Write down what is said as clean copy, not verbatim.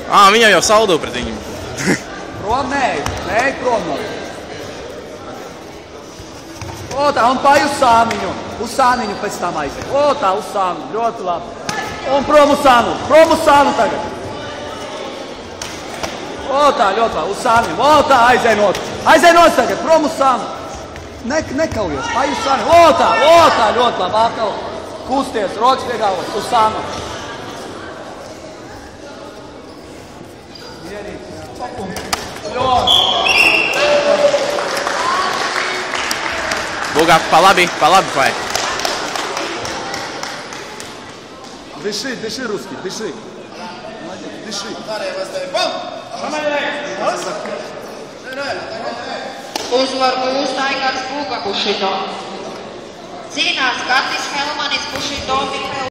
Viņa jau saldo pret viņu. Prom nē, prom no. O, tā, un paj uz sāniņu. Uz sāniņu pēc tam aiziet. O, tā, uz sānu. Ļoti labi. Un prom uz sānu tagad. O, tā, ļoti labi. Uz sāniņu. O, tā, aizēnot. Aizēnot tagad, prom uz sānu. Nekaujies, paj uz sāniņu. O, tā, ļoti labi. Atkal kusties, rokas pie galvas, uz sānu. Луга, по лаби, пай. Дыши, русский, дыши. Молодец, дыши. Uzvaru gūst Aigars Bugakušino. Cīnās Gatis Helmanis Kušino.